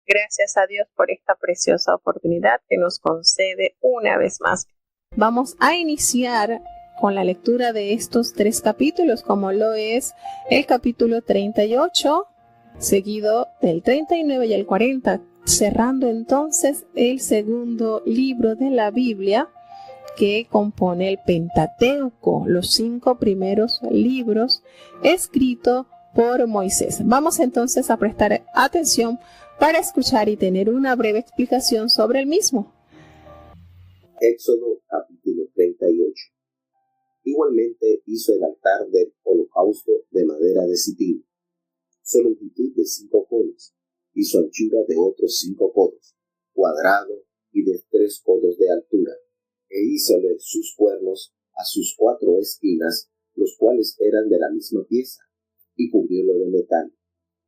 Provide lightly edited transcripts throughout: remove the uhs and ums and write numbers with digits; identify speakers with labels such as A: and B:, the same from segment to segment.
A: Gracias a Dios por esta preciosa oportunidad que nos concede una vez más. Vamos a iniciar con la lectura de estos 3 capítulos, como lo es el capítulo 38, seguido del 39 y el 40, cerrando entonces el segundo libro de la Biblia que compone el Pentateuco, los 5 primeros libros escritos por Moisés. Vamos entonces a prestar atención para escuchar y tener una breve explicación sobre el mismo.
B: Éxodo capítulo 38. Igualmente hizo el altar del holocausto de madera de sittim, su longitud de 5 codos y su anchura de otros 5 codos, cuadrado y de 3 codos de altura, e hízole sus cuernos a sus 4 esquinas, los cuales eran de la misma pieza, y cubriólo de metal.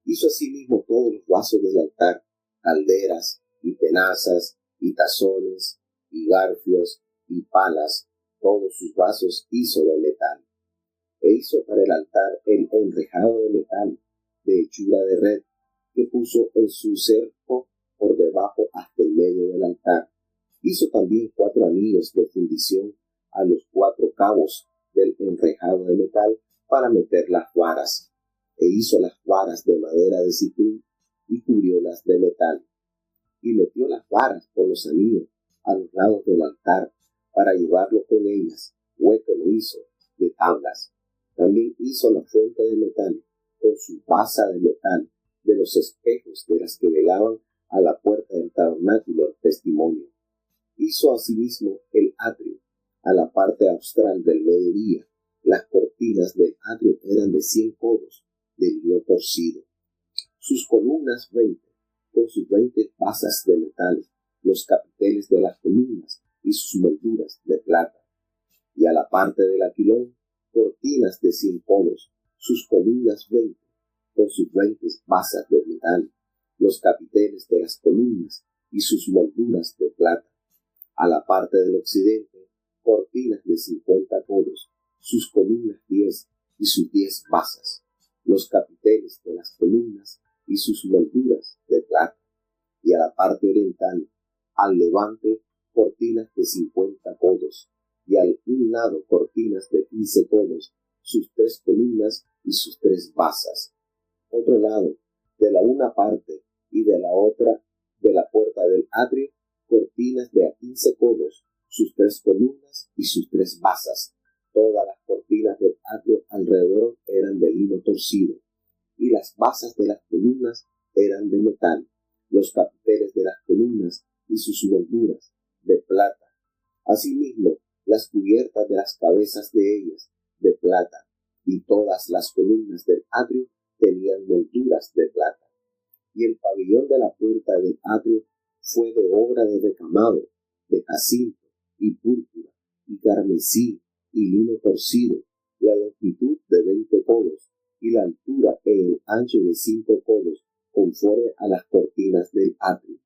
B: Hizo asimismo todos los vasos del altar, calderas y tenazas y tazones y garfios y palas, todos sus vasos hizo de metal. E hizo para el altar el enrejado de metal, de hechura de red, que puso en su cerco por debajo hasta el medio del altar. Hizo también 4 anillos de fundición a los 4 cabos del enrejado de metal para meter las varas. E hizo las varas de madera de sittim y cubriólas de metal. Y metió las varas por los anillos a los lados del altar para llevarlo con ellas. Hueco lo hizo de tablas. También hizo la fuente de metal con su basa de metal de los espejos de las que velaban a la puerta del tabernáculo del testimonio. Hizo asimismo el atrio a la parte austral del mediodía. Las cortinas del atrio eran de 100 codos de lino torcido. Sus columnas 20, con sus 20 basas de metal, los capiteles de las columnas y sus molduras de plata. Y a la parte del aquilón, cortinas de 100 codos, sus columnas 20, con sus 20 basas de metal, los capiteles de las columnas y sus molduras de plata. A la parte del occidente, cortinas de 50 codos, sus columnas 10 y sus 10 basas, los capiteles de las columnas y sus molduras de plata. Y a la parte oriental, al levante, cortinas de 50 codos, y al un lado cortinas de 15 codos, sus 3 columnas y sus 3 basas. Otro lado, de la una parte y de la otra, de la puerta del atrio, cortinas de a 15 codos, sus 3 columnas y sus 3 basas. Todas las cortinas del atrio alrededor eran de lino torcido, y las basas de las columnas eran de metal, los capiteles de las columnas y sus molduras de plata. Asimismo, las cubiertas de las cabezas de ellas de plata, y todas las columnas del atrio tenían molduras de plata. Y el pabellón de la puerta del atrio fue de obra de recamado, de jacinto y púrpura y carmesí y lino torcido, la longitud de 20 codos y la altura en el ancho de 5 codos, conforme a las cortinas del atrio.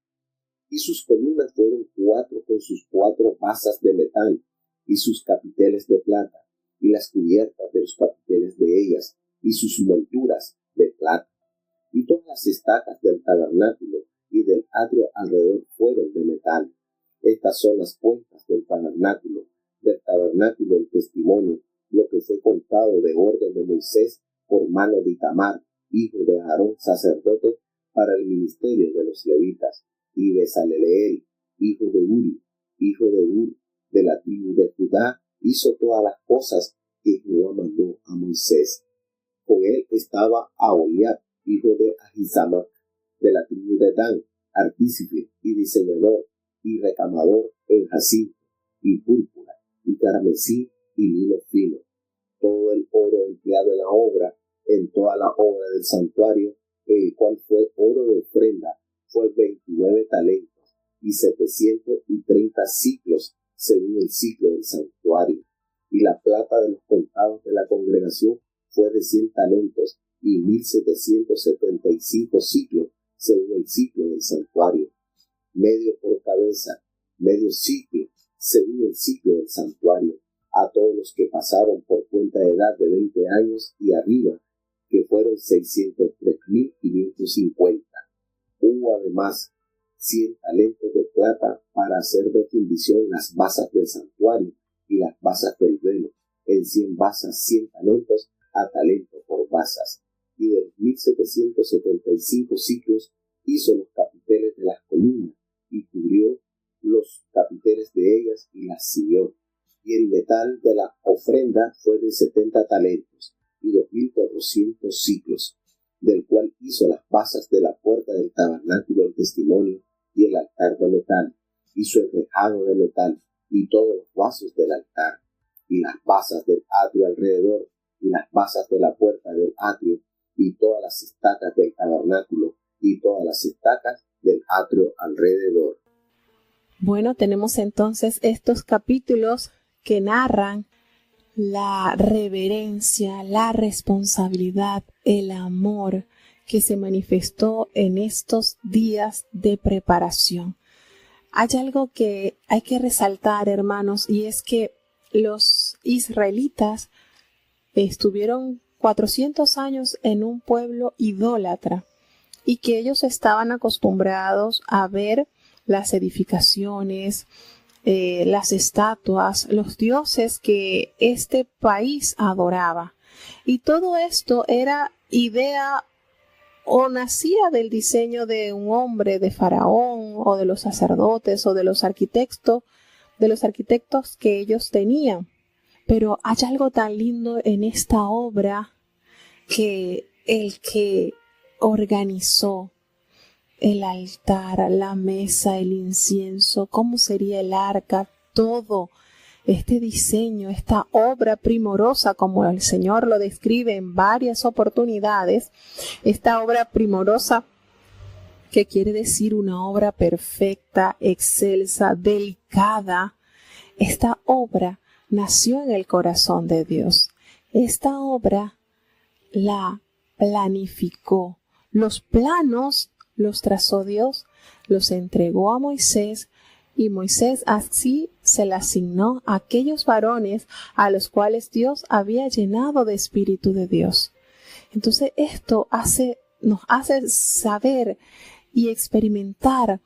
B: Y sus columnas fueron 4 con sus 4 basas de metal y sus capiteles de plata, y las cubiertas de los capiteles de ellas y sus molduras de plata. Y todas las estacas del tabernáculo y del atrio alrededor fueron de metal. Estas son las cuentas del tabernáculo del testimonio, lo que fue contado de orden de Moisés por mano de Itamar, hijo de Aarón, sacerdote, para el ministerio de los levitas, y Besaleleel, hijo de Uri, hijo de Ur, de la tribu de Judá, hizo todas las cosas que Jehová mandó a Moisés. Con él estaba Aholiab, hijo de Ahisamac, de la tribu de Dan, artífice y diseñador y recamador en jacinto y púrpura y carmesí y lino fino. Todo el oro empleado en toda la obra del santuario, el cual fue oro de ofrenda, fue 29 talentos y 730 ciclos según el ciclo del santuario. Y la plata de los contados de la congregación fue de 100 talentos y 1775 ciclos según el ciclo del santuario. Medio por cabeza, medio ciclo según el ciclo del santuario, a todos los que pasaron por cuenta de edad de 20 años y arriba, que fueron 603.550. Uva de además 100 talentos de plata para hacer de fundición las basas del santuario y las basas del velo, en 100 basas 100 talentos a talento por basas, y de los 1775 siclos hizo los capiteles de las columnas y cubrió los capiteles de ellas y las ciñó. Y el metal de la ofrenda fue de 70 talentos y 2400 siclos, del cual hizo las basas de la puerta del tabernáculo del testimonio y el altar de metal, hizo el rejado de metal y todos los vasos del altar, y las basas del atrio alrededor, y las basas de la puerta del atrio, y todas las estacas del tabernáculo, y todas las estacas del atrio alrededor.
A: Bueno, tenemos entonces estos capítulos que narran la reverencia, la responsabilidad, el amor que se manifestó en estos días de preparación. Hay algo que hay que resaltar, hermanos, y es que los israelitas estuvieron 400 años en un pueblo idólatra y que ellos estaban acostumbrados a ver las edificaciones, las estatuas, los dioses que este país adoraba. Y todo esto era idea o nacía del diseño de un hombre, de Faraón, o de los sacerdotes, o de los arquitectos que ellos tenían. Pero hay algo tan lindo en esta obra que el que organizó el altar, la mesa, el incienso, cómo sería el arca, todo este diseño, esta obra primorosa, como el Señor lo describe en varias oportunidades, esta obra primorosa que quiere decir una obra perfecta, excelsa, delicada. Esta obra nació en el corazón de Dios. Esta obra la planificó. Los planos los trazó Dios, los entregó a Moisés, y Moisés así se le asignó a aquellos varones a los cuales Dios había llenado de Espíritu de Dios. Entonces esto nos hace saber y experimentar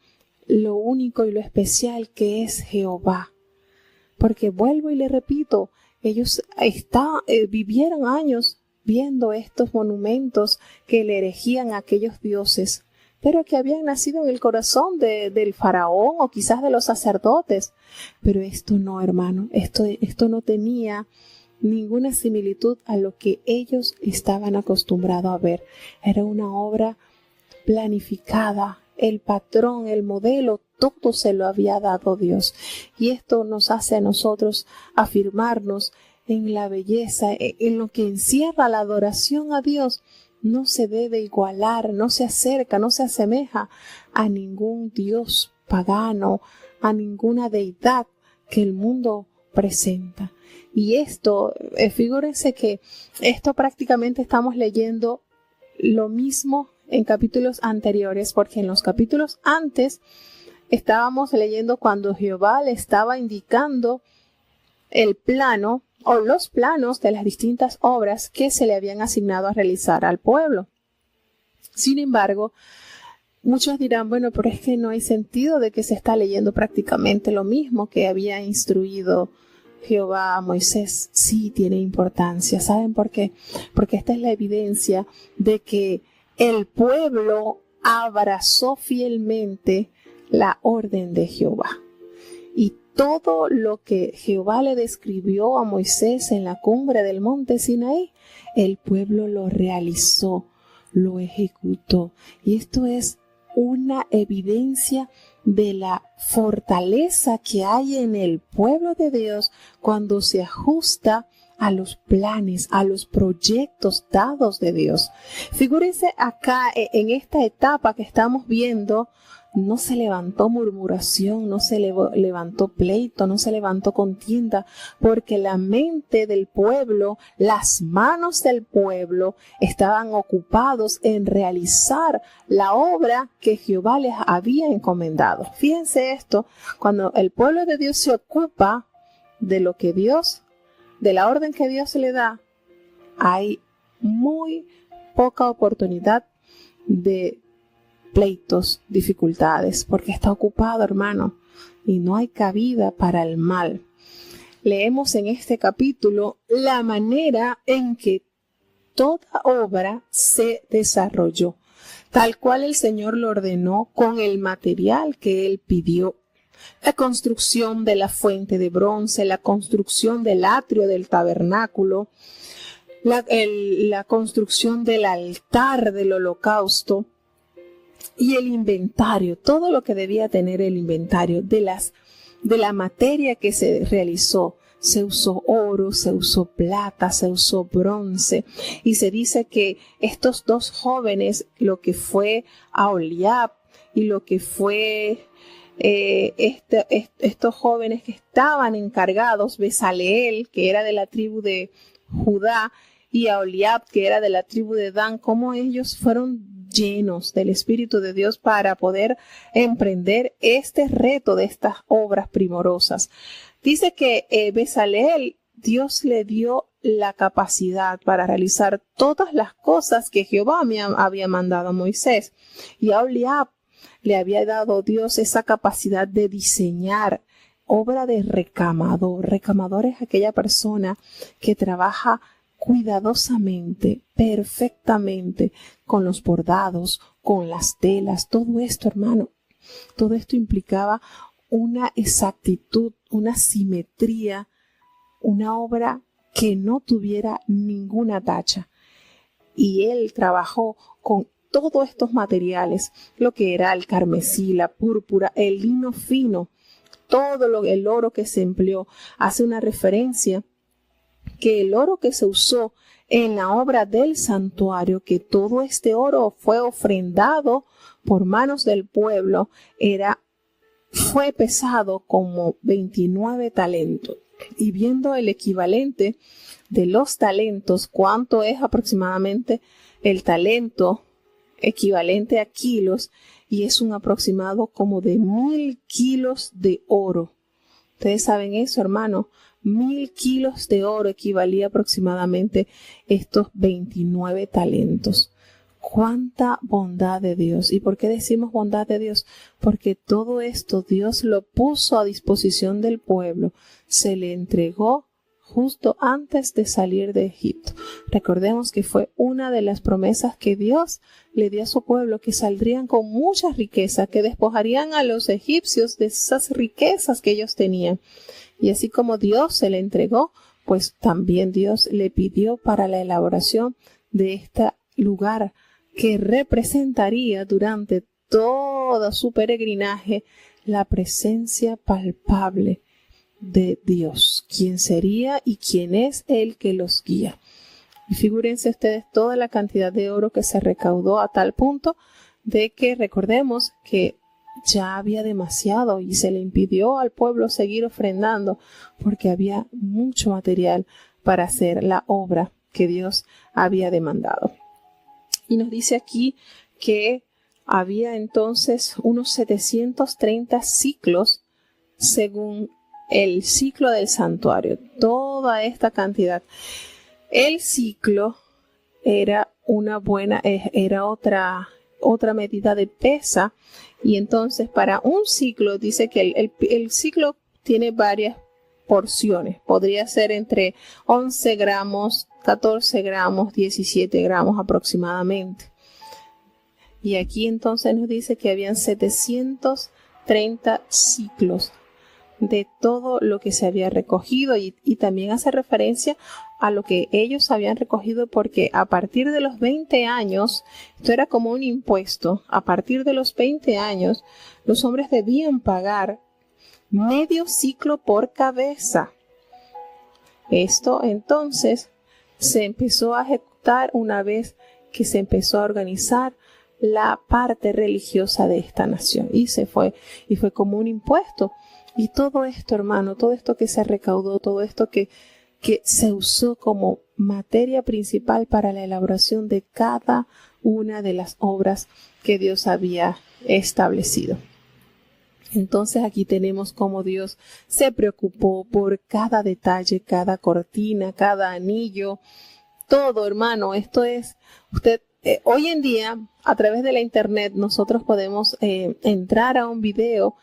A: lo único y lo especial que es Jehová. Porque vuelvo y le repito, ellos vivieron años viendo estos monumentos que le erigían a aquellos dioses, pero que habían nacido en el corazón del faraón o quizás de los sacerdotes. Pero esto no, hermano, esto no tenía ninguna similitud a lo que ellos estaban acostumbrados a ver. Era una obra planificada, el patrón, el modelo, todo se lo había dado Dios. Y esto nos hace a nosotros afirmarnos en la belleza, en lo que encierra la adoración a Dios. No se debe igualar, no se acerca, no se asemeja a ningún dios pagano, a ninguna deidad que el mundo presenta. Y esto, figúrense que esto prácticamente estamos leyendo lo mismo en capítulos anteriores, porque en los capítulos antes estábamos leyendo cuando Jehová le estaba indicando el plano o los planos de las distintas obras que se le habían asignado a realizar al pueblo. Sin embargo, muchos dirán, bueno, pero es que no hay sentido de que se está leyendo prácticamente lo mismo que había instruido Jehová a Moisés. Sí tiene importancia. ¿Saben por qué? Porque esta es la evidencia de que el pueblo abrazó fielmente la orden de Jehová. Y todo lo que Jehová le describió a Moisés en la cumbre del monte Sinaí, el pueblo lo realizó, lo ejecutó. Y esto es una evidencia de la fortaleza que hay en el pueblo de Dios cuando se ajusta a los planes, a los proyectos dados de Dios. Figúrense acá en esta etapa que estamos viendo, no se levantó murmuración, no se levantó pleito, no se levantó contienda, porque la mente del pueblo, las manos del pueblo estaban ocupados en realizar la obra que Jehová les había encomendado. Fíjense esto, cuando el pueblo de Dios se ocupa de lo que de la orden que Dios le da, hay muy poca oportunidad de pleitos, dificultades, porque está ocupado, hermano, y no hay cabida para el mal. Leemos en este capítulo la manera en que toda obra se desarrolló, tal cual el Señor lo ordenó con el material que Él pidió. La construcción de la fuente de bronce, la construcción del atrio del tabernáculo, la construcción del altar del holocausto y el inventario, todo lo que debía tener el inventario de la materia que se realizó. Se usó oro, se usó plata, se usó bronce, y se dice que estos dos jóvenes, lo que fue Aholiab y lo que fue estos jóvenes que estaban encargados, Bezaleel, que era de la tribu de Judá, y Aholiab, que era de la tribu de Dan, cómo ellos fueron llenos del Espíritu de Dios para poder emprender este reto de estas obras primorosas. Dice que Bezaleel, Dios le dio la capacidad para realizar todas las cosas que Jehová había mandado a Moisés, y a Aholiab le había dado Dios esa capacidad de diseñar obra de recamador. Recamador es aquella persona que trabaja cuidadosamente, perfectamente, con los bordados, con las telas, todo esto, hermano. Todo esto implicaba una exactitud, una simetría, una obra que no tuviera ninguna tacha. Y él trabajó con todos estos materiales, lo que era el carmesí, la púrpura, el lino fino, el oro que se empleó. Hace una referencia que el oro que se usó en la obra del santuario, que todo este oro fue ofrendado por manos del pueblo, fue pesado como 29 talentos. Y viendo el equivalente de los talentos, cuánto es aproximadamente el talento equivalente a kilos, y es un aproximado como de 1000 kilos de oro. Ustedes saben eso, hermano. 1000 kilos de oro equivalía aproximadamente estos 29 talentos. ¡Cuánta bondad de Dios! ¿Y por qué decimos bondad de Dios? Porque todo esto Dios lo puso a disposición del pueblo. Se le entregó justo antes de salir de Egipto. Recordemos que fue una de las promesas que Dios le dio a su pueblo, que saldrían con mucha riqueza, que despojarían a los egipcios de esas riquezas que ellos tenían. Y así como Dios se le entregó, pues también Dios le pidió para la elaboración de este lugar que representaría durante todo su peregrinaje la presencia palpable de Dios, quién sería y quién es el que los guía. Y figúrense ustedes toda la cantidad de oro que se recaudó, a tal punto de que recordemos que ya había demasiado y se le impidió al pueblo seguir ofrendando porque había mucho material para hacer la obra que Dios había demandado. Y nos dice aquí que había entonces unos 730 ciclos según el ciclo del santuario. Toda esta cantidad. El ciclo era otra medida de pesa, y entonces para un ciclo dice que el ciclo tiene varias porciones. Podría ser entre 11 gramos, 14 gramos, 17 gramos aproximadamente. Y aquí entonces nos dice que habían 730 ciclos de todo lo que se había recogido, y también hace referencia a lo que ellos habían recogido, porque a partir de los 20 años, esto era como un impuesto, a partir de los 20 años, los hombres debían pagar medio ciclo por cabeza. Esto entonces se empezó a ejecutar una vez que se empezó a organizar la parte religiosa de esta nación, y fue como un impuesto. Y todo esto, hermano, todo esto que se recaudó, todo esto que se usó como materia principal para la elaboración de cada una de las obras que Dios había establecido. Entonces aquí tenemos cómo Dios se preocupó por cada detalle, cada cortina, cada anillo, todo, hermano. Esto es, usted hoy en día, a través de la internet, nosotros podemos entrar a un video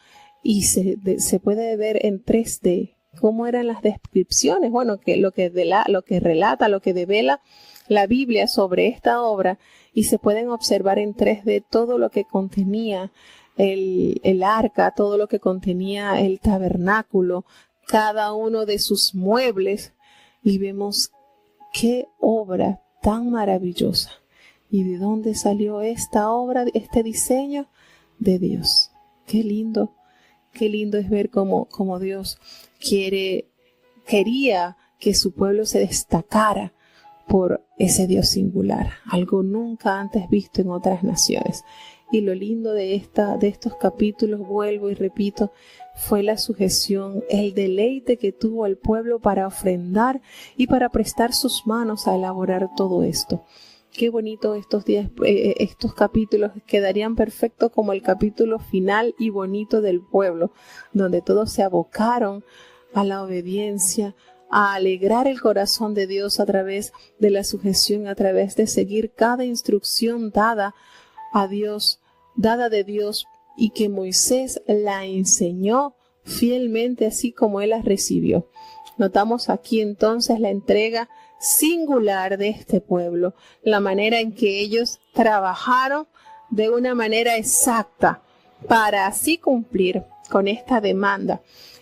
A: y se puede ver en 3D cómo eran las descripciones, bueno, lo que relata, lo que devela la Biblia sobre esta obra, y se pueden observar en 3D todo lo que contenía el arca, todo lo que contenía el tabernáculo, cada uno de sus muebles, y vemos qué obra tan maravillosa. ¿Y de dónde salió esta obra, este diseño? De Dios. Qué lindo es ver cómo Dios quería que su pueblo se destacara por ese Dios singular, algo nunca antes visto en otras naciones. Y lo lindo de estos capítulos, vuelvo y repito, fue la sujeción, el deleite que tuvo el pueblo para ofrendar y para prestar sus manos a elaborar todo esto. Qué bonito estos capítulos quedarían perfectos como el capítulo final y bonito del pueblo, donde todos se abocaron a la obediencia, a alegrar el corazón de Dios a través de la sujeción, a través de seguir cada instrucción dada de Dios, y que Moisés la enseñó fielmente así como él la recibió. Notamos aquí entonces la entrega singular de este pueblo, la manera en que ellos trabajaron de una manera exacta para así cumplir con esta demanda.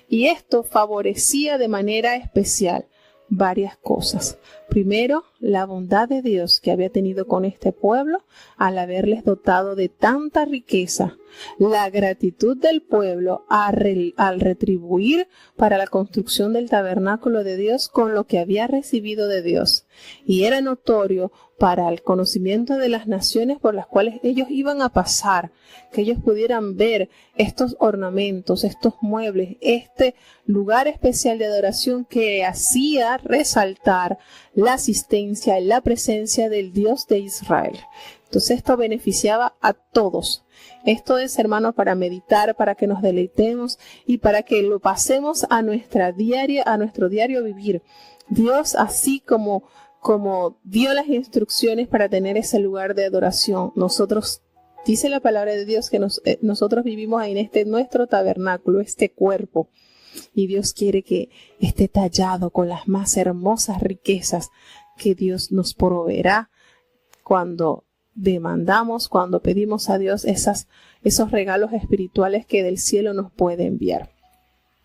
A: Y esto favorecía de manera especial varias cosas. Primero, la bondad de Dios que había tenido con este pueblo al haberles dotado de tanta riqueza. La gratitud del pueblo al retribuir para la construcción del tabernáculo de Dios con lo que había recibido de Dios. Y era notorio para el conocimiento de las naciones por las cuales ellos iban a pasar, que ellos pudieran ver estos ornamentos, estos muebles, este lugar especial de adoración que hacía resaltar la asistencia y la presencia del Dios de Israel. Entonces esto beneficiaba a todos. Esto es, hermanos, para meditar, para que nos deleitemos y para que lo pasemos a nuestro diario vivir. Dios, así como dio las instrucciones para tener ese lugar de adoración, nosotros, dice la palabra de Dios que nosotros vivimos en nuestro tabernáculo, este cuerpo. Y Dios quiere que esté tallado con las más hermosas riquezas que Dios nos proveerá cuando demandamos, cuando pedimos a Dios esos regalos espirituales que del cielo nos puede enviar.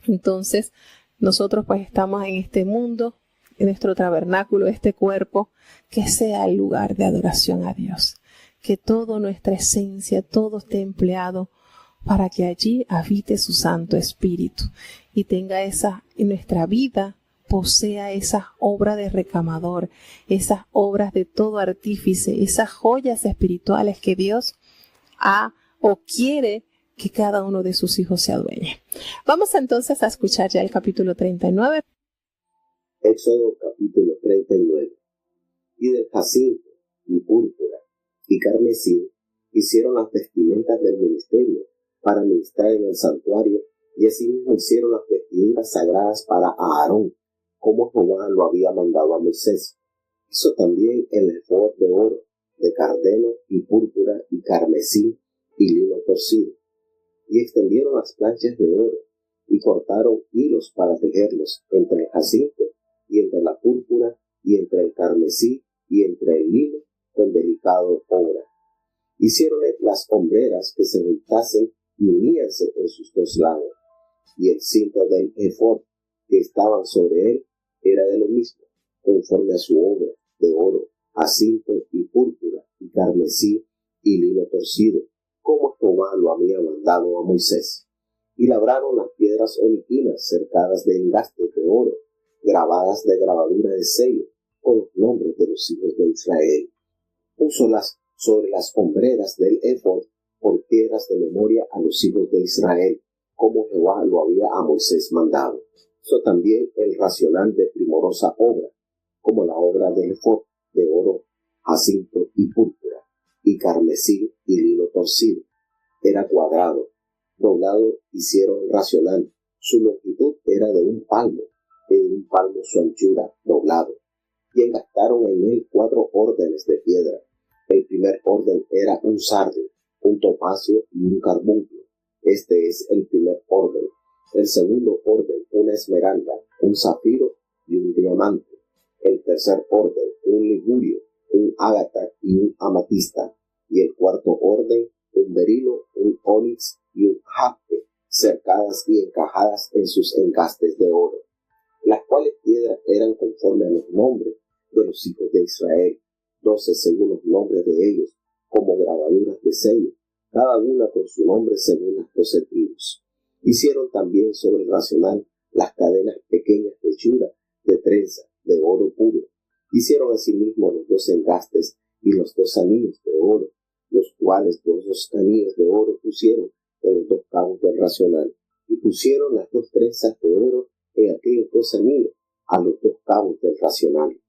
A: Entonces, nosotros pues estamos en este mundo, en nuestro tabernáculo, este cuerpo, que sea el lugar de adoración a Dios. Que toda nuestra esencia, todo esté empleado para que allí habite su Santo Espíritu y tenga en nuestra vida, posea esa obra de recamador, esas obras de todo artífice, esas joyas espirituales que Dios quiere que cada uno de sus hijos se adueñe. Vamos entonces a escuchar ya el capítulo 39.
B: Éxodo capítulo 39. Y del jacinto, y púrpura, y carmesí, hicieron las vestimentas del ministerio para ministrar en el santuario, y asimismo hicieron las vestiduras sagradas para Aarón, como Jehová lo había mandado a Moisés. Hizo también el efod de oro, de cardeno, y púrpura, y carmesí, y lino torcido. Y extendieron las planchas de oro, y cortaron hilos para tejerlos entre el jacinto, y entre la púrpura, y entre el carmesí, y entre el lino, con delicado obra. Hicieron las hombreras que se juntasen y uníanse en sus dos lados, y el cinto del efod que estaban sobre él era de lo mismo, conforme a su obra, de oro, jacinto y púrpura, y carmesí, y lino torcido, como Jehová lo había mandado a Moisés. Y labraron las piedras oniquinas cercadas de engastes de oro, grabadas de grabadura de sello, con los nombres de los hijos de Israel. Púsolas sobre las hombreras del efod por piedras de memoria a los hijos de Israel, como Jehová lo había a Moisés mandado. Hizo también el racional de primorosa obra, como la obra del efod, de oro, jacinto y púrpura, y carmesí y lino torcido. Era cuadrado. Doblado hicieron el racional. Su longitud era de un palmo, y de un palmo su anchura, doblado. Y engastaron en él 4 órdenes de piedra, El primer orden era un sardio, un topacio y un carbunclo. Este es el primer orden. El segundo orden, una esmeralda, un zafiro y un diamante. El tercer orden, un ligurio, un ágata y un amatista. Y el cuarto orden, un berilo, un onix y un jaspe, cercadas y encajadas en sus encastes de oro, las cuales piedras eran conforme a los nombres de los hijos de Israel, 12 según los nombres de ellos, como grabaduras de sello, cada una con su nombre según las 12 tribus. Hicieron también sobre el racional las cadenas pequeñas de hechura, de trenza, de oro puro. Hicieron asimismo los 2 engastes y los 2 anillos de oro, los cuales los 2 anillos de oro pusieron en los 2 cabos del racional, y pusieron las 2 trenzas de oro en aquellos 2 anillos a los 2 cabos del racional,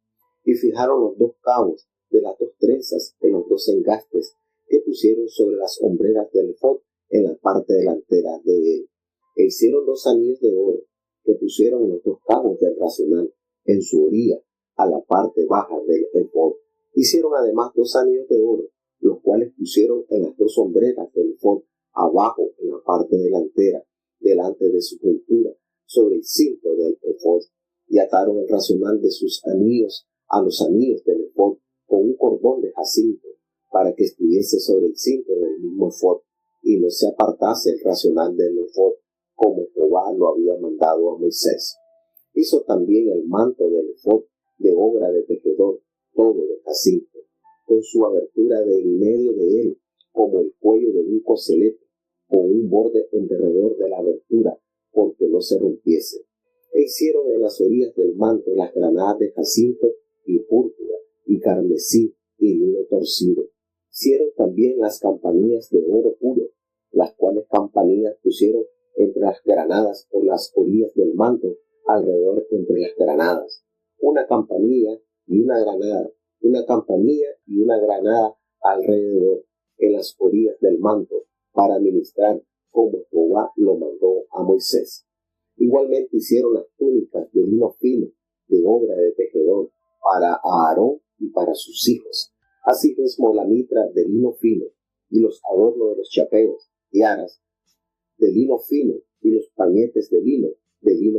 B: y fijaron los 2 cabos de las 2 trenzas en los 2 engastes que pusieron sobre las hombreras del efod en la parte delantera de él, e hicieron 2 anillos de oro que pusieron en los 2 cabos del racional en su orilla a la parte baja del efod. Hicieron además 2 anillos de oro, los cuales pusieron en las 2 hombreras del efod abajo en la parte delantera, delante de su juntura, sobre el cinto del efod, y ataron el racional de sus anillos a los anillos del efod con un cordón de jacinto, para que estuviese sobre el cinto del mismo efod, y no se apartase el racional del efod, como Jehová lo había mandado a Moisés. Hizo también el manto del efod de obra de tejedor, todo de jacinto, con su abertura de en medio de él, como el cuello de un coselete, con un borde en derredor de la abertura, porque no se rompiese. E hicieron en las orillas del manto las granadas de jacinto y púrpura y carmesí y lino torcido. Hicieron también las campanillas de oro puro, las cuales campanillas pusieron entre las granadas por las orillas del manto, alrededor entre las granadas. Una campanilla y una granada, una campanilla y una granada alrededor en las orillas del manto, para ministrar como Jehová lo mandó a Moisés. Igualmente hicieron las túnicas de lino fino, de obra de tejedor, para Aarón y para sus hijos. Asimismo la mitra de lino fino, y los adornos de los chapeos, tiaras de lino fino, y los pañetes de lino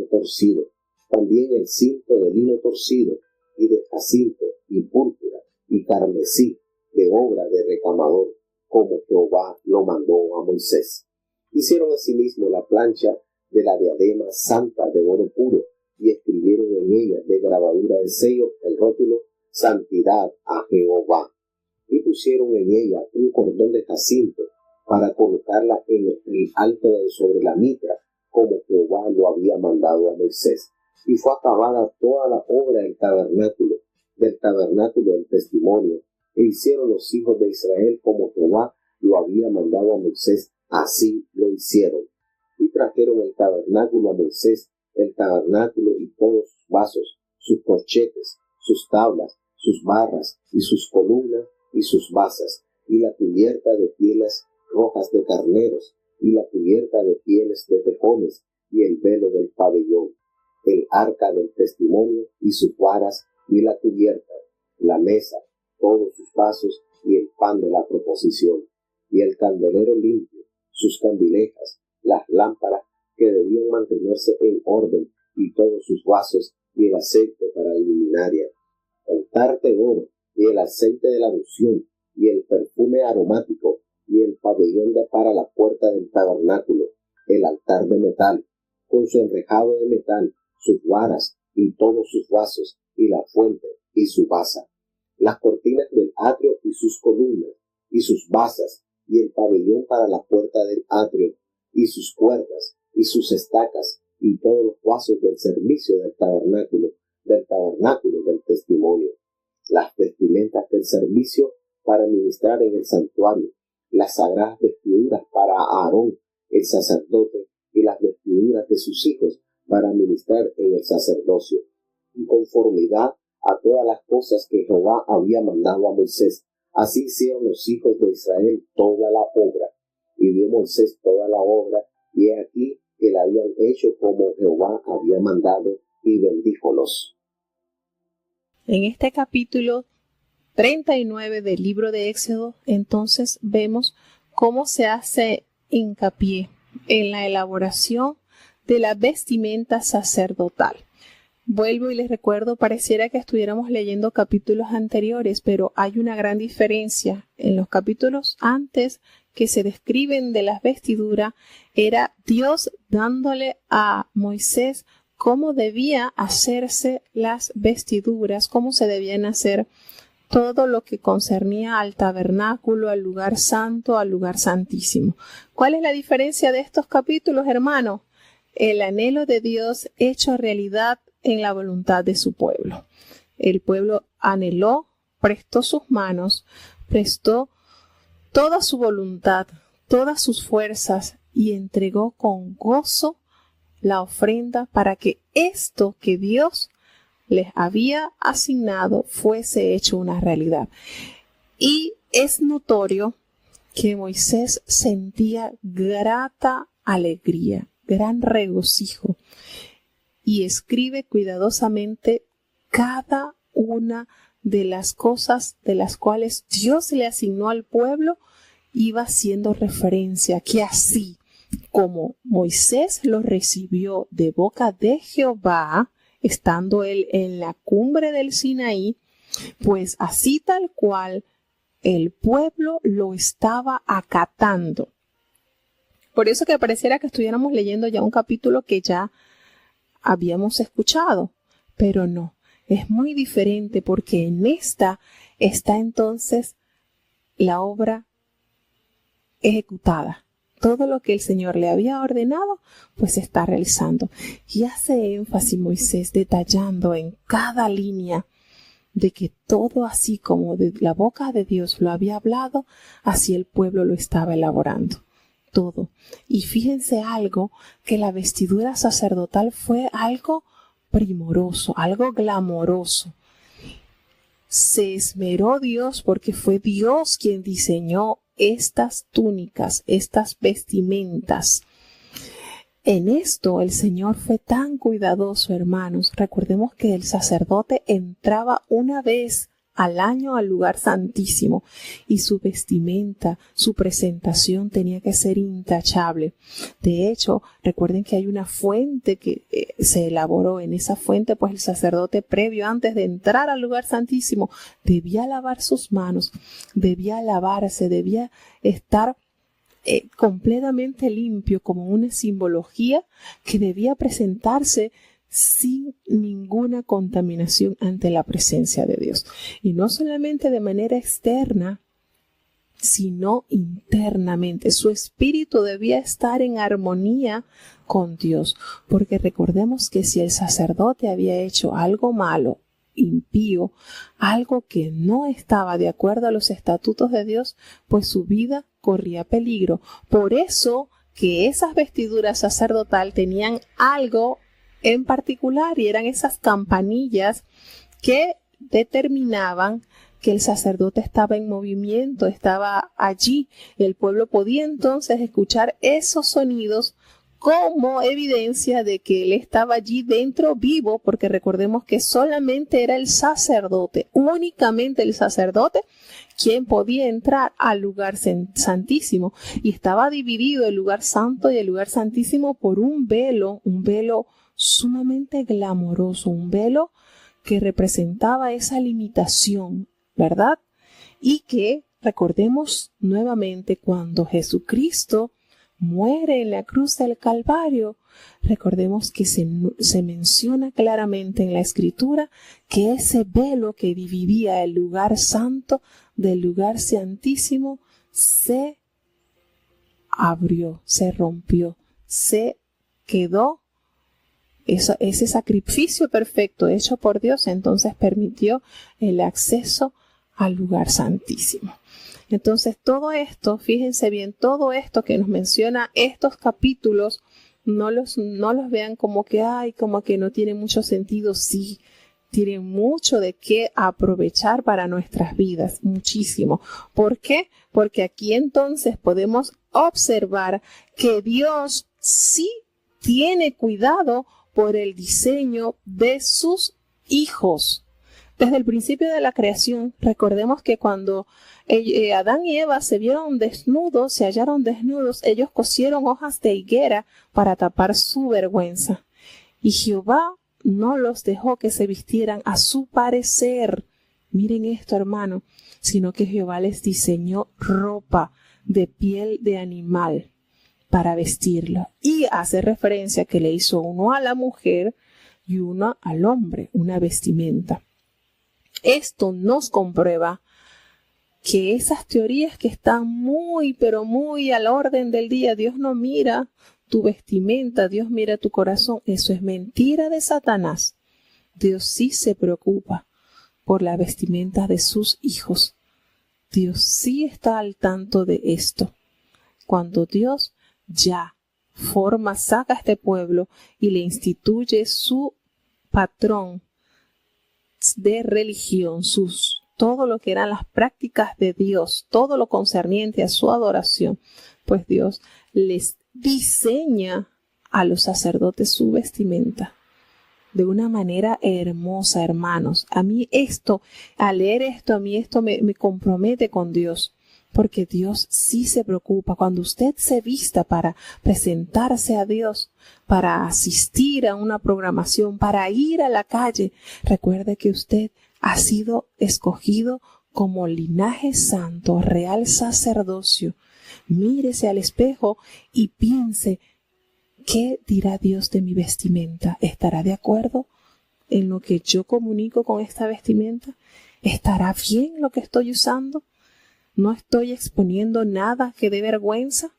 B: torcido. También el cinto de lino torcido, y de jacinto, y púrpura, y carmesí, de obra de recamador, como Jehová lo mandó a Moisés. Hicieron asimismo la plancha de la diadema santa de oro puro, y escribieron en ella de grabadura de sello el rótulo Santidad a Jehová. Y pusieron en ella un cordón de jacinto para colocarla en el alto de sobre la mitra, como Jehová lo había mandado a Moisés. Y fue acabada toda la obra del tabernáculo del testimonio, e hicieron los hijos de Israel como Jehová lo había mandado a Moisés, así lo hicieron. Y trajeron el tabernáculo a Moisés, el tabernáculo y todos sus vasos, sus corchetes, sus tablas, sus barras y sus columnas y sus basas, y la cubierta de pieles rojas de carneros, y la cubierta de pieles de tejones, y el velo del pabellón, el arca del testimonio y sus varas, y la cubierta, la mesa, todos sus vasos, y el pan de la proposición, y el candelero limpio, sus candilejas, las lámparas que debían mantenerse en orden, y todos sus vasos, y el aceite para la luminaria, el altar de oro, y el aceite de la unción, y el perfume aromático, y el pabellón para la puerta del tabernáculo, el altar de metal, con su enrejado de metal, sus varas, y todos sus vasos, y la fuente, y su basa, las cortinas del atrio y sus columnas, y sus basas, y el pabellón para la puerta del atrio, y sus cuerdas, y sus estacas, y todos los vasos del servicio del tabernáculo del testimonio, las vestimentas del servicio para ministrar en el santuario, las sagradas vestiduras para Aarón, el sacerdote, y las vestiduras de sus hijos para ministrar en el sacerdocio, y conformidad a todas las cosas que Jehová había mandado a Moisés. Así hicieron los hijos de Israel toda la obra. Y vio Moisés toda la obra, y he aquí que la habían hecho como Jehová había mandado, y bendíjolos.
A: En este capítulo 39 del libro de Éxodo, entonces vemos cómo se hace hincapié en la elaboración de la vestimenta sacerdotal. Vuelvo y les recuerdo, pareciera que estuviéramos leyendo capítulos anteriores, pero hay una gran diferencia. En los capítulos antes que se describen de las vestiduras, era Dios dándole a Moisés cómo debía hacerse las vestiduras, cómo se debían hacer todo lo que concernía al tabernáculo, al lugar santo, al lugar santísimo. ¿Cuál es la diferencia de estos capítulos, hermanos? El anhelo de Dios hecho realidad en la voluntad de su pueblo. El pueblo anheló, prestó sus manos, prestó toda su voluntad, todas sus fuerzas y entregó con gozo la ofrenda para que esto que Dios les había asignado fuese hecho una realidad. Y es notorio que Moisés sentía grata alegría, gran regocijo, y escribe cuidadosamente cada una de las cosas de las cuales Dios le asignó al pueblo, iba haciendo referencia que así como Moisés lo recibió de boca de Jehová, estando él en la cumbre del Sinaí, pues así tal cual el pueblo lo estaba acatando. Por eso que pareciera que estuviéramos leyendo ya un capítulo que ya habíamos escuchado, pero no, es muy diferente porque en esta está entonces la obra ejecutada. Todo lo que el Señor le había ordenado, pues se está realizando. Y hace énfasis Moisés detallando en cada línea de que todo así como de la boca de Dios lo había hablado, así el pueblo lo estaba elaborando. Todo. Y fíjense algo, que la vestidura sacerdotal fue algo primoroso, algo glamoroso. Se esmeró Dios porque fue Dios quien diseñó estas túnicas, estas vestimentas. En esto el Señor fue tan cuidadoso, hermanos. Recordemos que el sacerdote entraba una vez al año al lugar santísimo y su vestimenta, su presentación tenía que ser intachable. De hecho, recuerden que hay una fuente que se elaboró. En esa fuente, pues el sacerdote previo, antes de entrar al lugar santísimo, debía lavar sus manos, debía lavarse, debía estar completamente limpio, como una simbología que debía presentarse sin ninguna contaminación ante la presencia de Dios. Y no solamente de manera externa, sino internamente. Su espíritu debía estar en armonía con Dios, porque recordemos que si el sacerdote había hecho algo malo, impío, algo que no estaba de acuerdo a los estatutos de Dios, pues su vida corría peligro. Por eso que esas vestiduras sacerdotal tenían algo en particular, y eran esas campanillas que determinaban que el sacerdote estaba en movimiento, estaba allí. El pueblo podía entonces escuchar esos sonidos como evidencia de que él estaba allí dentro vivo, porque recordemos que solamente era el sacerdote, únicamente el sacerdote, quien podía entrar al lugar santísimo, y estaba dividido el lugar santo y el lugar santísimo por un velo sumamente glamoroso, un velo que representaba esa limitación, ¿verdad? Y que recordemos nuevamente cuando Jesucristo muere en la cruz del Calvario, recordemos que se menciona claramente en la Escritura que ese velo que dividía el lugar santo del lugar santísimo se abrió, se rompió, se quedó. Ese sacrificio perfecto hecho por Dios entonces permitió el acceso al lugar santísimo. Entonces todo esto, fíjense bien, todo esto que nos menciona estos capítulos, no los vean como que como que no tiene mucho sentido. Sí, tienen mucho de qué aprovechar para nuestras vidas, muchísimo. ¿Por qué? Porque aquí entonces podemos observar que Dios sí tiene cuidado por el diseño de sus hijos. Desde el principio de la creación, recordemos que cuando Adán y Eva se vieron desnudos, se hallaron desnudos, ellos cosieron hojas de higuera para tapar su vergüenza. Y Jehová no los dejó que se vistieran a su parecer. Miren esto, hermano, sino que Jehová les diseñó ropa de piel de animal para vestirlo. Y hace referencia que le hizo uno a la mujer y uno al hombre, una vestimenta. Esto nos comprueba que esas teorías que están muy, pero muy al orden del día, Dios no mira tu vestimenta, Dios mira tu corazón, eso es mentira de Satanás. Dios sí se preocupa por la vestimenta de sus hijos. Dios sí está al tanto de esto. Cuando Dios ya saca a este pueblo y le instituye su patrón de religión, todo lo que eran las prácticas de Dios, todo lo concerniente a su adoración, pues Dios les diseña a los sacerdotes su vestimenta de una manera hermosa, hermanos. A mí esto, al leer esto, a mí esto me compromete con Dios, porque Dios sí se preocupa. Cuando usted se vista para presentarse a Dios, para asistir a una programación, para ir a la calle, recuerde que usted ha sido escogido como linaje santo, real sacerdocio. Mírese al espejo y piense, ¿qué dirá Dios de mi vestimenta? ¿Estará de acuerdo en lo que yo comunico con esta vestimenta? ¿Estará bien lo que estoy usando? ¿No estoy exponiendo nada que dé vergüenza?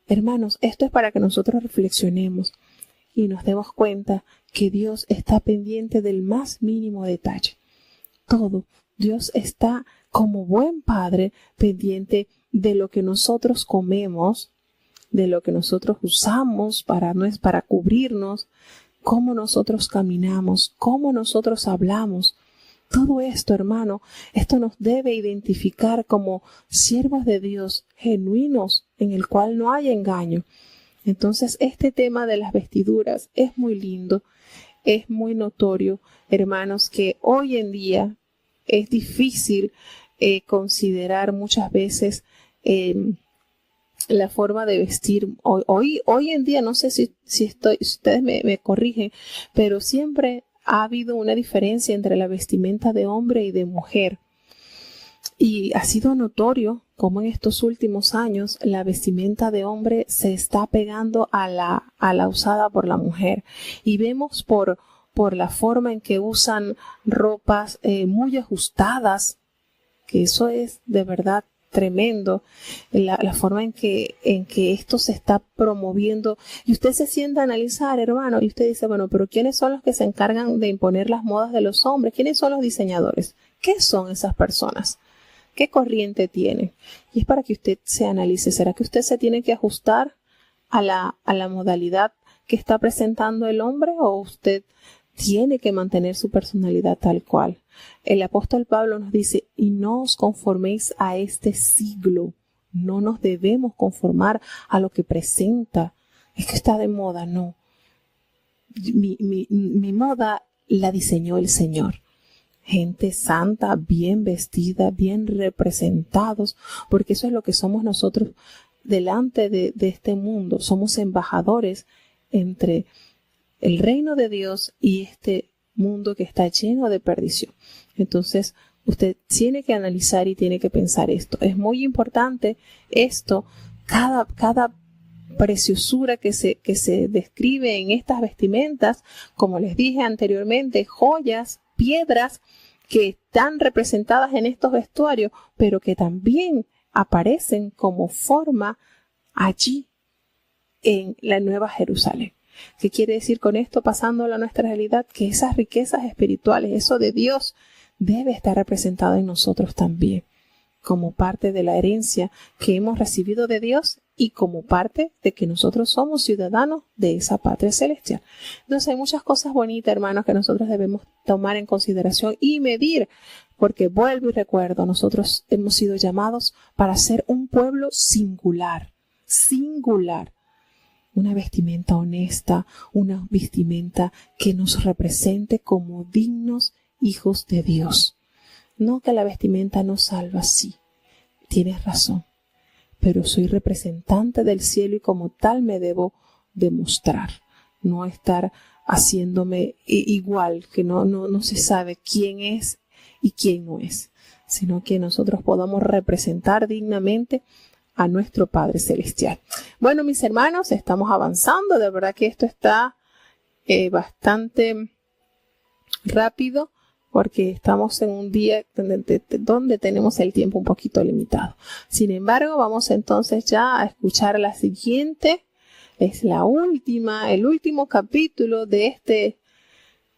A: Hermanos, esto es para que nosotros reflexionemos y nos demos cuenta que Dios está pendiente del más mínimo detalle. Todo. Dios está como buen padre pendiente de lo que nosotros comemos, de lo que nosotros usamos para cubrirnos, cómo nosotros caminamos, cómo nosotros hablamos. Todo esto, hermano, esto nos debe identificar como siervos de Dios genuinos, en el cual no hay engaño. Entonces, este tema de las vestiduras es muy lindo, es muy notorio, hermanos, que hoy en día es difícil considerar muchas veces la forma de vestir. Hoy en día, no sé si ustedes me corrigen, pero siempre ha habido una diferencia entre la vestimenta de hombre y de mujer. Y ha sido notorio cómo en estos últimos años la vestimenta de hombre se está pegando a la usada por la mujer. Y vemos por la forma en que usan ropas muy ajustadas, que eso es de verdad tremendo, la forma en que esto se está promoviendo. Y usted se sienta a analizar, hermano, y usted dice, bueno, pero ¿quiénes son los que se encargan de imponer las modas de los hombres? ¿Quiénes son los diseñadores? ¿Qué son esas personas? ¿Qué corriente tienen? Y es para que usted se analice. ¿Será que usted se tiene que ajustar a la modalidad que está presentando el hombre, o usted tiene que mantener su personalidad tal cual? El apóstol Pablo nos dice, y no os conforméis a este siglo. No nos debemos conformar a lo que presenta. Es que está de moda, no. Mi moda la diseñó el Señor. Gente santa, bien vestida, bien representados, porque eso es lo que somos nosotros delante de este mundo. Somos embajadores entre el reino de Dios y este mundo que está lleno de perdición. Entonces, usted tiene que analizar y tiene que pensar esto. Es muy importante esto, cada preciosura que se describe en estas vestimentas, como les dije anteriormente, joyas, piedras que están representadas en estos vestuarios, pero que también aparecen como forma allí en la Nueva Jerusalén. ¿Qué quiere decir con esto? Pasándolo a nuestra realidad, que esas riquezas espirituales, eso de Dios, debe estar representado en nosotros también, como parte de la herencia que hemos recibido de Dios y como parte de que nosotros somos ciudadanos de esa patria celestial. Entonces hay muchas cosas bonitas, hermanos, que nosotros debemos tomar en consideración y medir, porque vuelvo y recuerdo, nosotros hemos sido llamados para ser un pueblo singular. Una vestimenta honesta, una vestimenta que nos represente como dignos hijos de Dios. No que la vestimenta no salva, sí, tienes razón, pero soy representante del cielo y como tal me debo demostrar, no estar haciéndome igual, que no se sabe quién es y quién no es, sino que nosotros podamos representar dignamente a nuestro Padre Celestial. Bueno, mis hermanos, estamos avanzando, de verdad que esto está bastante rápido, porque estamos en un día donde tenemos el tiempo un poquito limitado. Sin embargo, vamos entonces ya a escuchar la siguiente. Es el último capítulo de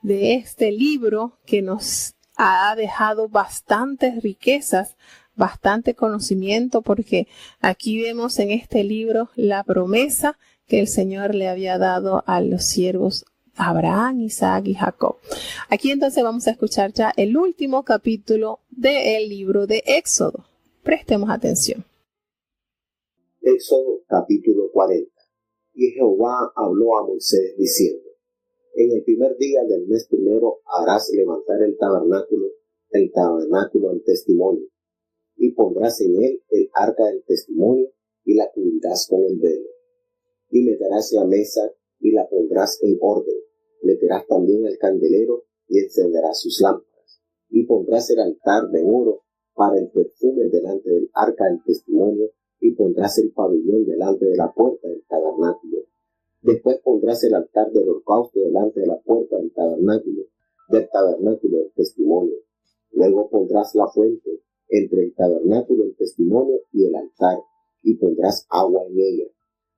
A: este libro que nos ha dejado bastantes riquezas, bastante conocimiento, porque aquí vemos en este libro la promesa que el Señor le había dado a los siervos Abraham, Isaac y Jacob. Aquí entonces vamos a escuchar ya el último capítulo del libro de Éxodo. Prestemos atención.
B: Éxodo capítulo 40. Y Jehová habló a Moisés diciendo: En el primer día del mes primero harás levantar el tabernáculo del testimonio, y pondrás en él el arca del testimonio, y la cubrirás con el velo. Y meterás la mesa, y la pondrás en orden. Meterás también el candelero, y encenderás sus lámparas. Y pondrás el altar de oro para el perfume delante del arca del testimonio, y pondrás el pabellón delante de la puerta del tabernáculo. Después pondrás el altar del holocausto delante de la puerta del tabernáculo del testimonio. Luego pondrás la fuente entre el tabernáculo del testimonio y el altar, y pondrás agua en ella.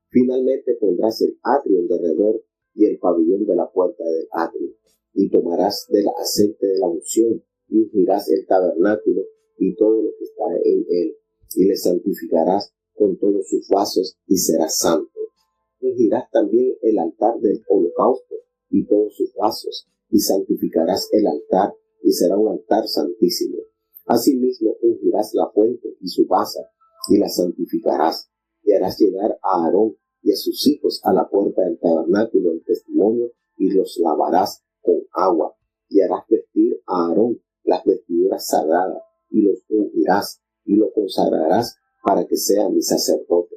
B: Finalmente pondrás el atrio en derredor y el pabellón de la puerta del atrio, y tomarás del aceite de la unción, y ungirás el tabernáculo y todo lo que está en él, y le santificarás con todos sus vasos, y será santo. Ungirás también el altar del holocausto y todos sus vasos, y santificarás el altar, y será un altar santísimo. Asimismo ungirás la fuente y su base, y la santificarás, y harás llegar a Aarón y a sus hijos a la puerta del tabernáculo del testimonio, y los lavarás con agua, y harás vestir a Aarón las vestiduras sagradas, y los ungirás, y lo consagrarás para que sea mi sacerdote.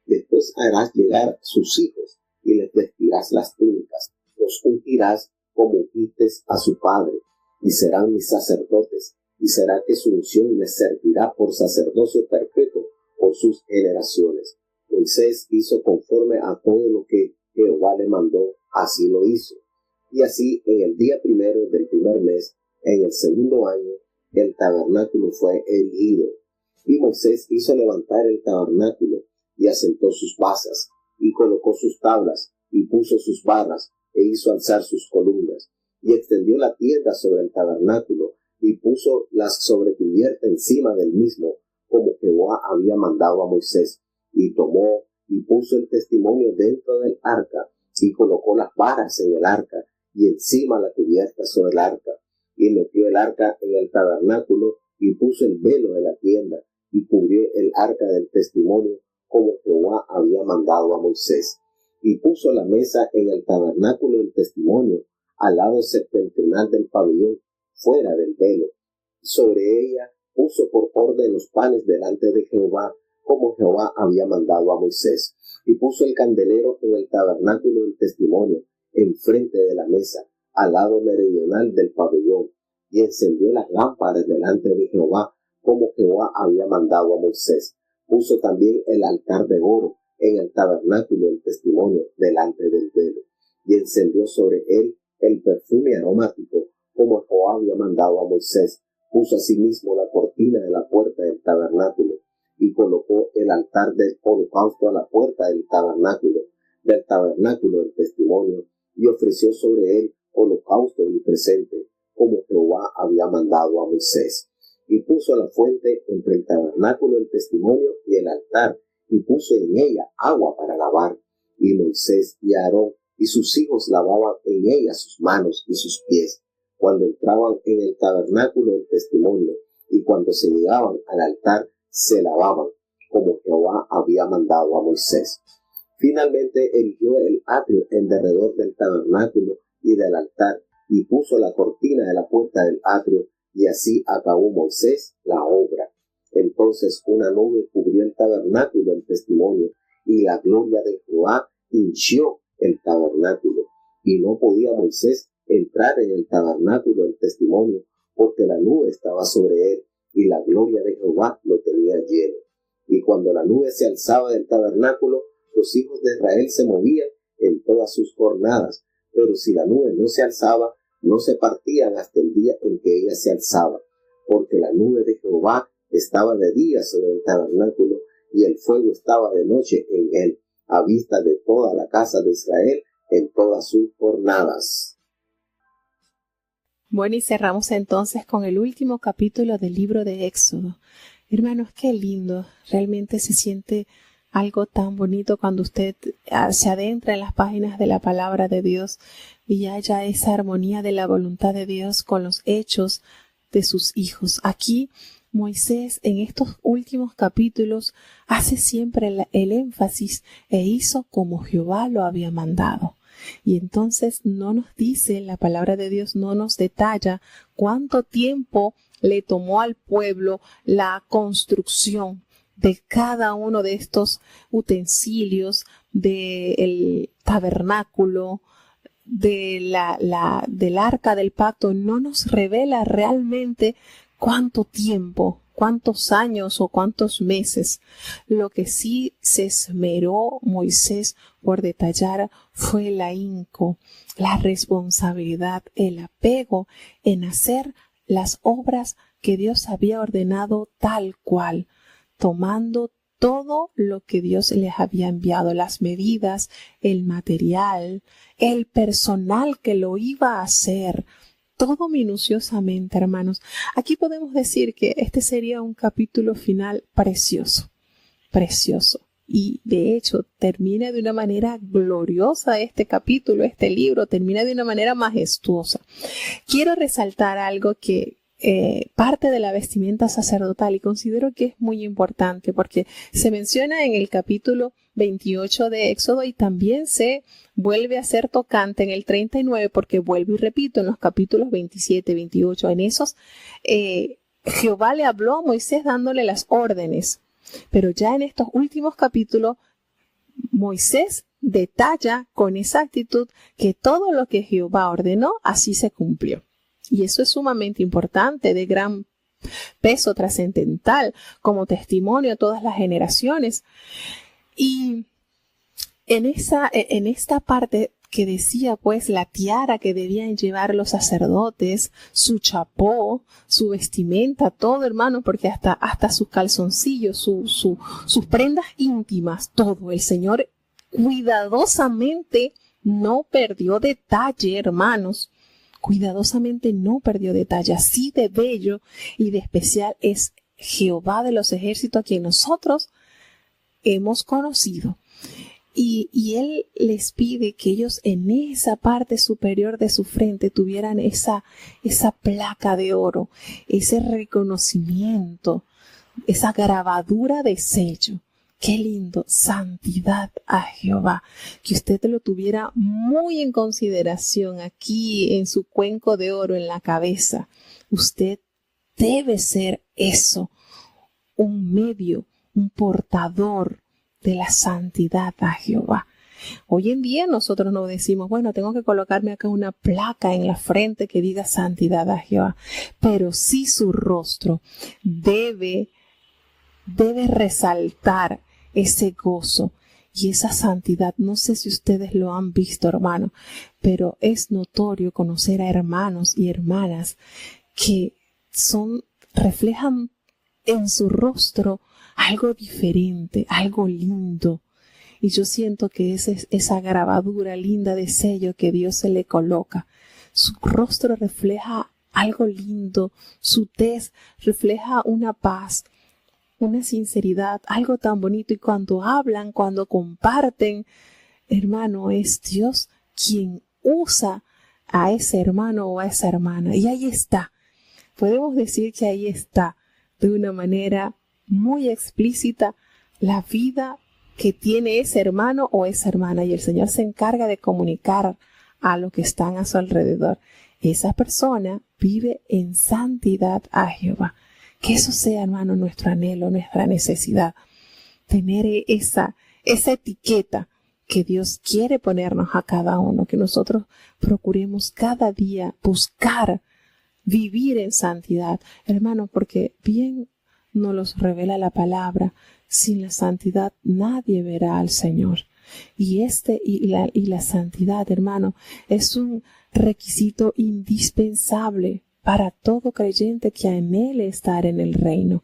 B: Después harás llegar sus hijos, y les vestirás las túnicas, los ungirás como ungiste a su padre, y serán mis sacerdotes, y será que su unción les servirá por sacerdocio perpetuo por sus generaciones. Moisés hizo conforme a todo lo que Jehová le mandó, así lo hizo. Y así, en el día primero del primer mes, en el segundo año, el tabernáculo fue erigido. Y Moisés hizo levantar el tabernáculo, y asentó sus basas, y colocó sus tablas, y puso sus barras, e hizo alzar sus columnas, y extendió la tienda sobre el tabernáculo, y puso la sobrecubierta encima del mismo, como Jehová había mandado a Moisés, y tomó y puso el testimonio dentro del arca, y colocó las varas en el arca, y encima la cubierta sobre el arca, y metió el arca en el tabernáculo, y puso el velo de la tienda, y cubrió el arca del testimonio, como Jehová había mandado a Moisés. Y puso la mesa en el tabernáculo del testimonio, al lado septentrional del pabellón, fuera del velo. Sobre ella puso por orden los panes delante de Jehová, como Jehová había mandado a Moisés. Y puso el candelero en el tabernáculo del testimonio, enfrente de la mesa, al lado meridional del pabellón. Y encendió las lámparas delante de Jehová, como Jehová había mandado a Moisés. Puso también el altar de oro en el tabernáculo del testimonio, delante del velo. Y encendió sobre él el perfume aromático, como Jehová había mandado a Moisés. Puso asimismo la cortina de la puerta del tabernáculo, y colocó el altar del holocausto a la puerta del tabernáculo del testimonio, y ofreció sobre él holocausto y presente, como Jehová había mandado a Moisés. Y puso la fuente entre el tabernáculo del testimonio y el altar, y puso en ella agua para lavar. Y Moisés y Aarón y sus hijos lavaban en ella sus manos y sus pies, cuando entraban en el tabernáculo del testimonio, y cuando se llegaban al altar, se lavaban, como Jehová había mandado a Moisés. Finalmente erigió el atrio en derredor del tabernáculo y del altar, y puso la cortina de la puerta del atrio, y así acabó Moisés la obra. Entonces una nube cubrió el tabernáculo del testimonio, y la gloria de Jehová hinchió el tabernáculo. Y no podía Moisés entrar en el tabernáculo del testimonio, porque la nube estaba sobre él, y la gloria de Jehová lo tenía lleno. Y cuando la nube se alzaba del tabernáculo, los hijos de Israel se movían en todas sus jornadas, pero si la nube no se alzaba, no se partían hasta el día en que ella se alzaba, porque la nube de Jehová estaba de día sobre el tabernáculo, y el fuego estaba de noche en él, a vista de toda la casa de Israel en todas sus jornadas.
A: Bueno, y cerramos entonces con el último capítulo del libro de Éxodo. Hermanos, qué lindo, realmente se siente algo tan bonito cuando usted se adentra en las páginas de la palabra de Dios y haya esa armonía de la voluntad de Dios con los hechos de sus hijos. Aquí Moisés en estos últimos capítulos hace siempre el énfasis e hizo como Jehová lo había mandado. Y entonces no nos dice, la palabra de Dios no nos detalla cuánto tiempo le tomó al pueblo la construcción de cada uno de estos utensilios, del tabernáculo, del arca del pacto. No nos revela realmente cuánto tiempo, cuántos años o cuántos meses. Lo que sí se esmeró Moisés por detallar fue el ahínco, la responsabilidad, el apego en hacer las obras que Dios había ordenado tal cual, tomando todo lo que Dios les había enviado, las medidas, el material, el personal que lo iba a hacer, todo minuciosamente, hermanos. Aquí podemos decir que este sería un capítulo final precioso, precioso. Y de hecho termina de una manera gloriosa este capítulo, este libro, termina de una manera majestuosa. Quiero resaltar algo que parte de la vestimenta sacerdotal y considero que es muy importante porque se menciona en el capítulo 28 de Éxodo y también se vuelve a ser tocante en el 39 porque vuelvo y repito en los capítulos 27, 28, en esos Jehová le habló a Moisés dándole las órdenes, pero ya en estos últimos capítulos Moisés detalla con exactitud que todo lo que Jehová ordenó así se cumplió. Y eso es sumamente importante, de gran peso trascendental, como testimonio a todas las generaciones. Y en esta parte que decía, pues, la tiara que debían llevar los sacerdotes, su chapó, su vestimenta, todo, hermano, porque hasta sus calzoncillos, sus prendas íntimas, todo, el Señor cuidadosamente no perdió detalle, hermanos. Cuidadosamente no perdió detalle. Así de bello y de especial es Jehová de los ejércitos a quien nosotros hemos conocido. Y Él les pide que ellos en esa parte superior de su frente tuvieran esa placa de oro, ese reconocimiento, esa grabadura de sello. Qué lindo, santidad a Jehová, que usted lo tuviera muy en consideración aquí en su cuenco de oro en la cabeza. Usted debe ser eso, un medio, un portador de la santidad a Jehová. Hoy en día nosotros no decimos, bueno, tengo que colocarme acá una placa en la frente que diga santidad a Jehová, pero sí su rostro debe resaltar ese gozo y esa santidad. No sé si ustedes lo han visto, hermano, pero es notorio conocer a hermanos y hermanas que reflejan en su rostro algo diferente, algo lindo. Y yo siento que es esa grabadura linda de sello que Dios se le coloca. Su rostro refleja algo lindo, su tez refleja una paz, una sinceridad, algo tan bonito. Y cuando hablan, cuando comparten, hermano, es Dios quien usa a ese hermano o a esa hermana. Y ahí está. Podemos decir que ahí está, de una manera muy explícita, la vida que tiene ese hermano o esa hermana. Y el Señor se encarga de comunicar a los que están a su alrededor esa persona vive en santidad a Jehová. Que eso sea, hermano, nuestro anhelo, nuestra necesidad. Tener esa etiqueta que Dios quiere ponernos a cada uno, que nosotros procuremos cada día buscar vivir en santidad, hermano, porque bien nos los revela la palabra, sin la santidad nadie verá al Señor. Y la santidad, hermano, es un requisito indispensable para todo creyente que anhele estar en el reino.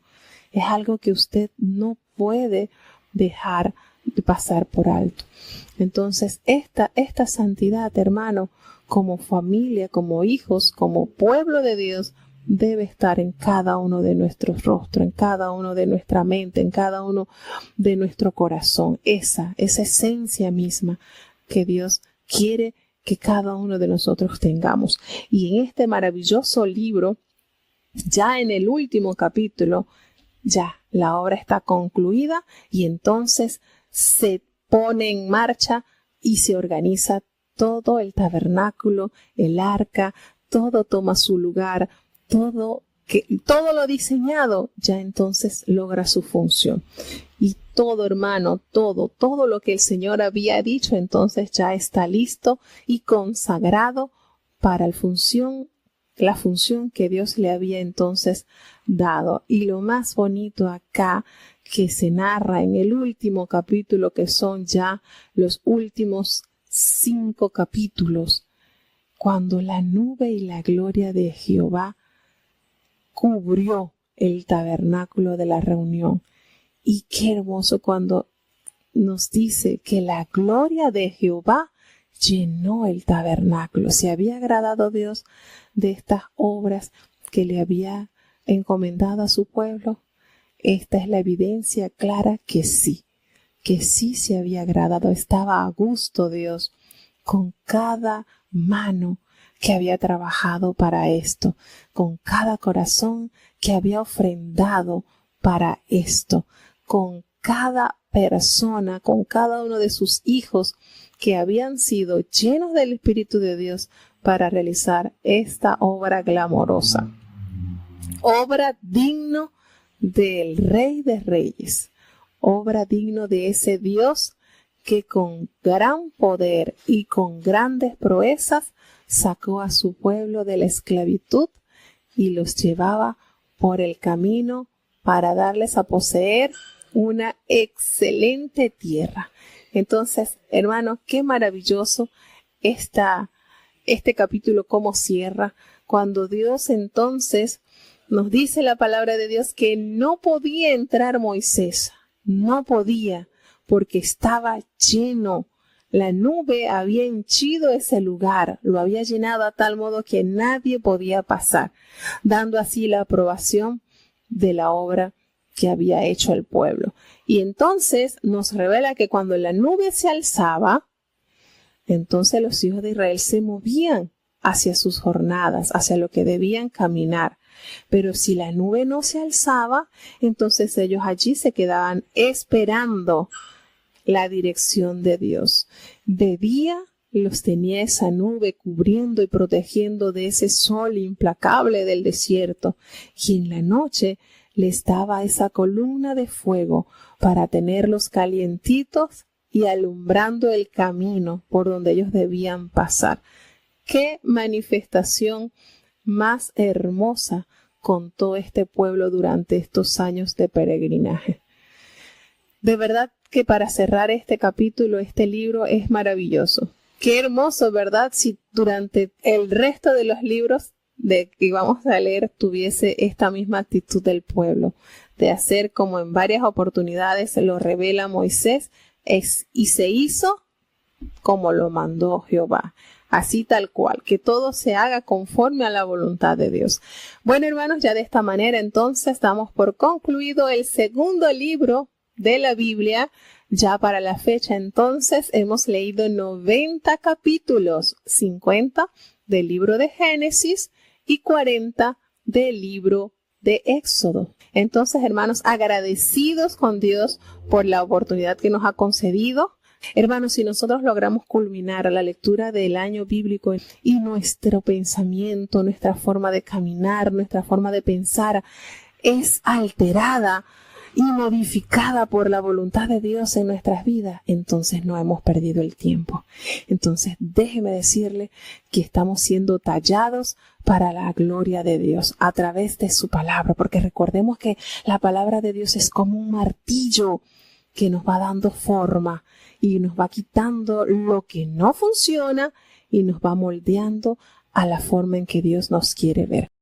A: Es algo que usted no puede dejar de pasar por alto. Entonces, esta santidad, hermano, como familia, como hijos, como pueblo de Dios, debe estar en cada uno de nuestros rostros, en cada uno de nuestra mente, en cada uno de nuestro corazón. Esa esencia misma que Dios quiere que cada uno de nosotros tengamos. Y en este maravilloso libro, ya en el último capítulo, ya la obra está concluida y entonces se pone en marcha y se organiza todo el tabernáculo, el arca, todo toma su lugar, todo lo diseñado ya entonces logra su función. Y todo, hermano, todo lo que el Señor había dicho entonces ya está listo y consagrado para la función que Dios le había entonces dado. Y lo más bonito acá que se narra en el último capítulo, que son ya los últimos 5 capítulos, cuando la nube y la gloria de Jehová cubrió el tabernáculo de la reunión. Y qué hermoso cuando nos dice que la gloria de Jehová llenó el tabernáculo. ¿Se había agradado Dios de estas obras que le había encomendado a su pueblo? Esta es la evidencia clara que sí se había agradado. Estaba a gusto Dios con cada mano que había trabajado para esto, con cada corazón que había ofrendado para esto, con cada persona, con cada uno de sus hijos que habían sido llenos del Espíritu de Dios para realizar esta obra glamorosa. Obra digno del Rey de Reyes, obra digno de ese Dios que con gran poder y con grandes proezas sacó a su pueblo de la esclavitud y los llevaba por el camino para darles a poseer una excelente tierra. Entonces, hermanos, qué maravilloso este capítulo, cómo cierra, cuando Dios entonces nos dice la palabra de Dios que no podía entrar Moisés, no podía, porque estaba lleno. La nube había henchido ese lugar, lo había llenado a tal modo que nadie podía pasar, dando así la aprobación de la obra que había hecho el pueblo. Y entonces nos revela que cuando la nube se alzaba, entonces los hijos de Israel se movían hacia sus jornadas, hacia lo que debían caminar. Pero si la nube no se alzaba, entonces ellos allí se quedaban esperando la dirección de Dios. De día los tenía esa nube cubriendo y protegiendo de ese sol implacable del desierto, y en la noche les daba esa columna de fuego para tenerlos calientitos y alumbrando el camino por donde ellos debían pasar. ¡Qué manifestación más hermosa contó este pueblo durante estos años de peregrinaje! De verdad que para cerrar este capítulo, este libro es maravilloso. Qué hermoso, ¿verdad? Si durante el resto de los libros de que vamos a leer tuviese esta misma actitud del pueblo, de hacer como en varias oportunidades lo revela Moisés, y se hizo como lo mandó Jehová. Así tal cual, que todo se haga conforme a la voluntad de Dios. Bueno, hermanos, ya de esta manera entonces damos por concluido el segundo libro de la Biblia. Ya para la fecha entonces hemos leído 90 capítulos, 50 del libro de Génesis y 40 del libro de Éxodo. Entonces, hermanos, agradecidos con Dios por la oportunidad que nos ha concedido Hermanos, si nosotros logramos culminar la lectura del año bíblico y nuestro pensamiento, nuestra forma de caminar, nuestra forma de pensar es alterada y modificada por la voluntad de Dios en nuestras vidas, entonces no hemos perdido el tiempo. Entonces déjeme decirle que estamos siendo tallados para la gloria de Dios a través de su palabra, porque recordemos que la palabra de Dios es como un martillo que nos va dando forma y nos va quitando lo que no funciona y nos va moldeando a la forma en que Dios nos quiere ver.